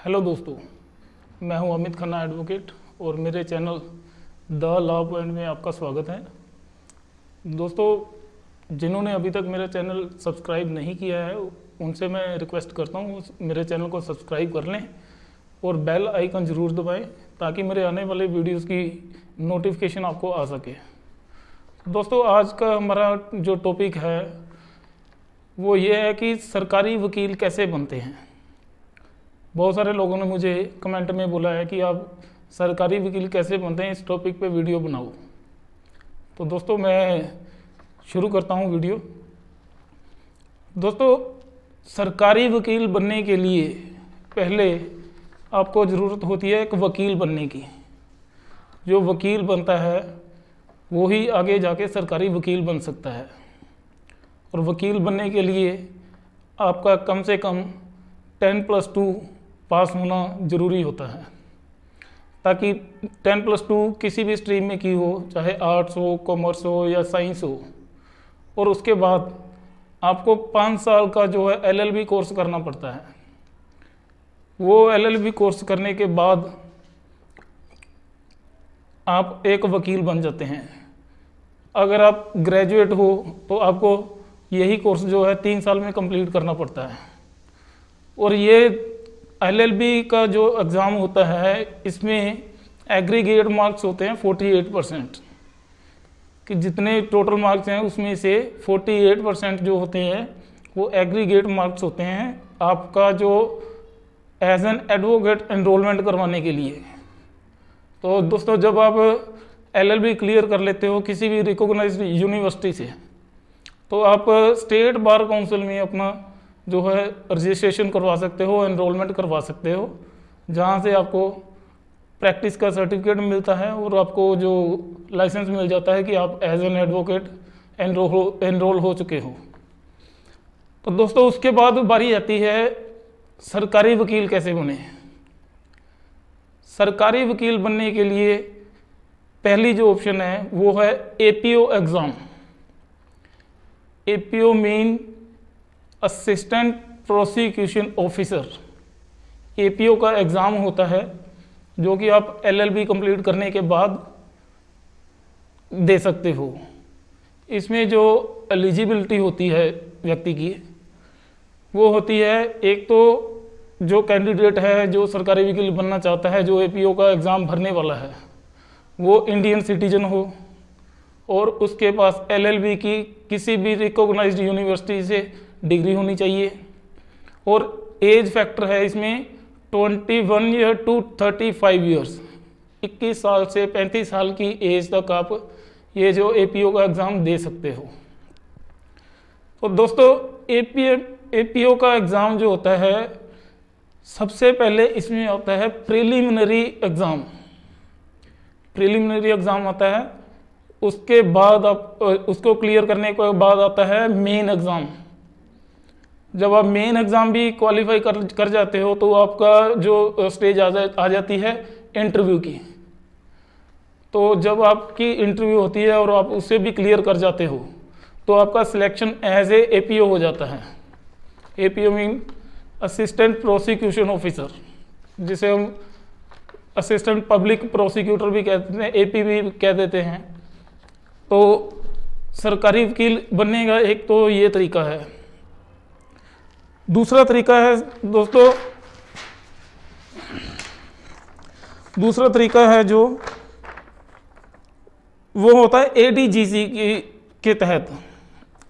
Hello दोस्तों, मैं हूं अमित खन्ना एडवोकेट और मेरे चैनल द लॉ पॉइंट में आपका स्वागत है। दोस्तों, जिन्होंने अभी तक मेरा चैनल सब्सक्राइब नहीं किया है उनसे मैं रिक्वेस्ट करता हूं मेरे चैनल को सब्सक्राइब कर लें और बेल आइकन ज़रूर दबाएं ताकि मेरे आने वाले वीडियोस की नोटिफिकेशन आपको आ सके। दोस्तों, आज का हमारा जो टॉपिक है वो ये है कि सरकारी वकील कैसे बनते हैं। बहुत सारे लोगों ने मुझे कमेंट में बोला है कि आप सरकारी वकील कैसे बनते हैं, इस टॉपिक पे वीडियो बनाओ। तो दोस्तों, मैं शुरू करता हूँ वीडियो। दोस्तों, सरकारी वकील बनने के लिए पहले आपको ज़रूरत होती है एक वकील बनने की। जो वकील बनता है वो ही आगे जाके सरकारी वकील बन सकता है। और वकील बनने के लिए आपका कम से कम 10+2 पास होना ज़रूरी होता है, ताकि 10+2 किसी भी स्ट्रीम में की हो, चाहे आर्ट्स हो, कॉमर्स हो या साइंस हो। और उसके बाद आपको 5 साल का जो है LLB कोर्स करना पड़ता है। वो LLB कोर्स करने के बाद आप एक वकील बन जाते हैं। अगर आप ग्रेजुएट हो तो आपको यही कोर्स जो है 3 साल में कंप्लीट करना पड़ता है। और ये LLB का जो एग्ज़ाम होता है इसमें एग्रीगेट मार्क्स होते हैं 48%, कि जितने टोटल मार्क्स हैं उसमें से 48% जो होते हैं वो एग्रीगेट मार्क्स होते हैं आपका जो एज एन एडवोकेट एनरोलमेंट करवाने के लिए। तो दोस्तों, जब आप LLB क्लियर कर लेते हो किसी भी रिकॉग्नाइज्ड यूनिवर्सिटी से, तो आप स्टेट बार काउंसिल में अपना जो है रजिस्ट्रेशन करवा सकते हो, एनरोलमेंट करवा सकते हो, जहाँ से आपको प्रैक्टिस का सर्टिफिकेट मिलता है और आपको जो लाइसेंस मिल जाता है कि आप एज एन एडवोकेट एनरोल हो चुके हो। तो दोस्तों, उसके बाद बारी आती है सरकारी वकील कैसे बने। सरकारी वकील बनने के लिए पहली जो ऑप्शन है वो है APO exam. APO mean assistant prosecution officer. APO का एग्ज़ाम होता है जो कि आप LLB कंप्लीट करने के बाद दे सकते हो। इसमें जो एलिजिबिलिटी होती है व्यक्ति की वो होती है, एक तो जो कैंडिडेट है जो सरकारी वकील बनना चाहता है, जो APO का एग्ज़ाम भरने वाला है, वो इंडियन सिटीजन हो और उसके पास LLB की किसी भी रिकॉग्नाइज्ड यूनिवर्सिटी से डिग्री होनी चाहिए। और एज फैक्टर है इसमें 21 ईयर टू 35 ईयर्स, 21 साल से 35 साल की एज तक आप ये जो APO का एग्ज़ाम दे सकते हो। तो दोस्तों, APO का एग्ज़ाम जो होता है सबसे पहले इसमें होता है प्रिलिमिनरी एग्ज़ाम। प्रिलिमिनरी एग्ज़ाम आता है, उसके बाद आप उसको क्लियर करने के बाद आता है मेन एग्ज़ाम। जब आप मेन एग्ज़ाम भी क्वालिफाई कर जाते हो तो आपका जो स्टेज आ जाती है इंटरव्यू की। तो जब आपकी इंटरव्यू होती है और आप उससे भी क्लियर कर जाते हो तो आपका सिलेक्शन एज ए APO हो जाता है। APO mean assistant prosecution officer, जिसे हम असिस्टेंट पब्लिक प्रोसिक्यूटर भी कहते हैं, AP भी कह देते हैं। तो सरकारी वकील बनने का एक तो ये तरीका है। दूसरा तरीका है दोस्तों, दूसरा तरीका है जो वो होता है ADGC के तहत।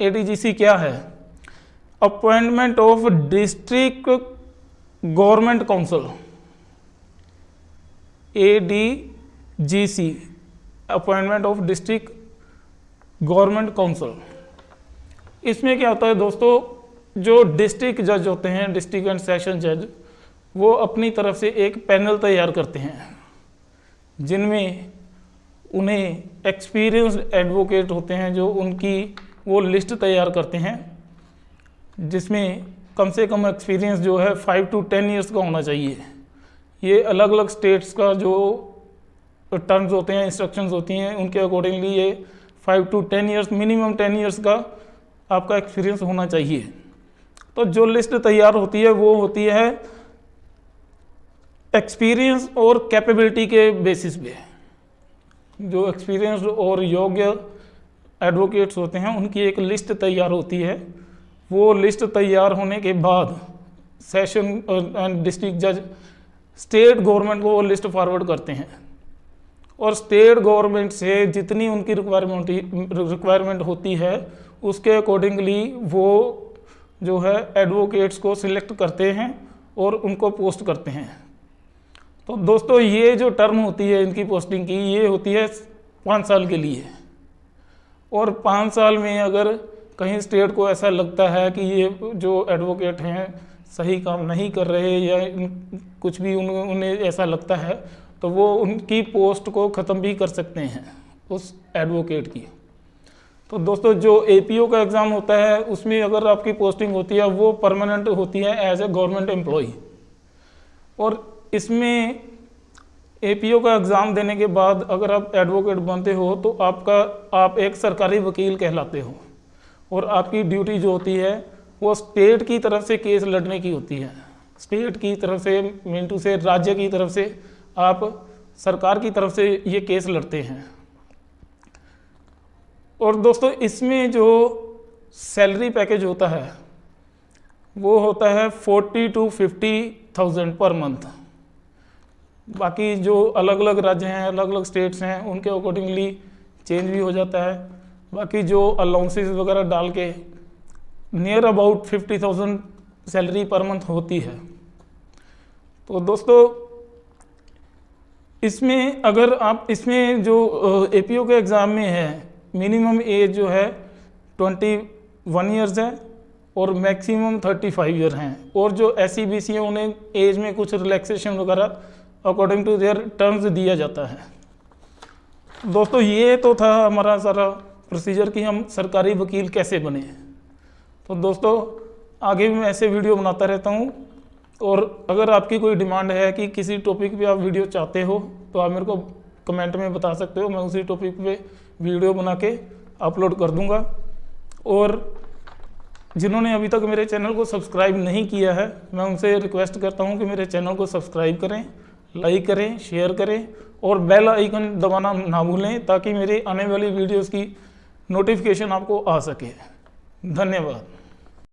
ADGC क्या है? Appointment of district government council. ADGC appointment of district government council. इसमें क्या होता है दोस्तों, जो डिस्ट्रिक्ट जज होते हैं, डिस्ट्रिक्ट एंड सेशन जज, वो अपनी तरफ से एक पैनल तैयार करते हैं जिनमें उन्हें एक्सपीरियंस्ड एडवोकेट होते हैं जो उनकी वो लिस्ट तैयार करते हैं, जिसमें कम से कम एक्सपीरियंस जो है 5 to 10 ईयर्स का होना चाहिए। ये अलग अलग स्टेट्स का जो टर्म्स होते हैं, इंस्ट्रक्शंस होती हैं, उनके अकॉर्डिंगली ये 5 to 10 ईयर्स, मिनिमम 10 ईयर्स का आपका एक्सपीरियंस होना चाहिए। तो जो लिस्ट तैयार होती है वो होती है एक्सपीरियंस और कैपेबिलिटी के बेसिस पे जो एक्सपीरियंस और योग्य एडवोकेट्स होते हैं उनकी एक लिस्ट तैयार होती है। वो लिस्ट तैयार होने के बाद सेशन एंड डिस्ट्रिक्ट जज स्टेट गवर्नमेंट को वो लिस्ट फॉरवर्ड करते हैं और स्टेट गवर्नमेंट से जितनी उनकी रिक्वायरमेंट होती है उसके अकॉर्डिंगली वो जो है एडवोकेट्स को सिलेक्ट करते हैं और उनको पोस्ट करते हैं। तो दोस्तों ये जो टर्म होती है इनकी पोस्टिंग की, ये होती है 5 साल के लिए। और 5 साल में अगर कहीं स्टेट को ऐसा लगता है कि ये जो एडवोकेट हैं सही काम नहीं कर रहे या कुछ भी उन्हें ऐसा लगता है तो वो उनकी पोस्ट को ख़त्म भी कर सकते हैं उस एडवोकेट की। तो दोस्तों जो APO का एग्ज़ाम होता है उसमें अगर आपकी पोस्टिंग होती है वो परमानेंट होती है एज ए गवर्नमेंट एम्प्लॉय। और इसमें APO का एग्ज़ाम देने के बाद अगर आप एडवोकेट बनते हो तो आप एक सरकारी वकील कहलाते हो और आपकी ड्यूटी जो होती है वो स्टेट की तरफ से केस लड़ने की होती है। स्टेट की तरफ से मीनटू से राज्य की तरफ से आप सरकार की तरफ से ये केस लड़ते हैं। और दोस्तों इसमें जो सैलरी पैकेज होता है वो होता है 40,000 to 50,000 पर मंथ। बाकी जो अलग अलग राज्य हैं, अलग अलग स्टेट्स हैं, उनके अकॉर्डिंगली चेंज भी हो जाता है। बाकी जो अलाउंसेस वगैरह डाल के near about 50,000 salary per month होती है। तो दोस्तों इसमें अगर आप इसमें जो APO के एग्ज़ाम में है मिनिमम एज जो है 21 ईयर्स है और मैक्सिमम 35 ईयर हैं। और जो SC BC हैं उन्हें एज में कुछ रिलैक्सेशन वगैरह अकॉर्डिंग टू देयर टर्म्स दिया जाता है। दोस्तों ये तो था हमारा सारा प्रोसीजर कि हम सरकारी वकील कैसे बने। तो दोस्तों आगे भी मैं ऐसे वीडियो बनाता रहता हूँ और अगर आपकी कोई डिमांड है कि किसी टॉपिक पे आप वीडियो चाहते हो तो आप मेरे को कमेंट में बता सकते हो, मैं उसी टॉपिक पे वीडियो बना के अपलोड कर दूंगा। और जिन्होंने अभी तक मेरे चैनल को सब्सक्राइब नहीं किया है मैं उनसे रिक्वेस्ट करता हूं कि मेरे चैनल को सब्सक्राइब करें, लाइक करें, शेयर करें और बेल आइकन दबाना ना भूलें ताकि मेरी आने वाली वीडियोस की नोटिफिकेशन आपको आ सके। धन्यवाद।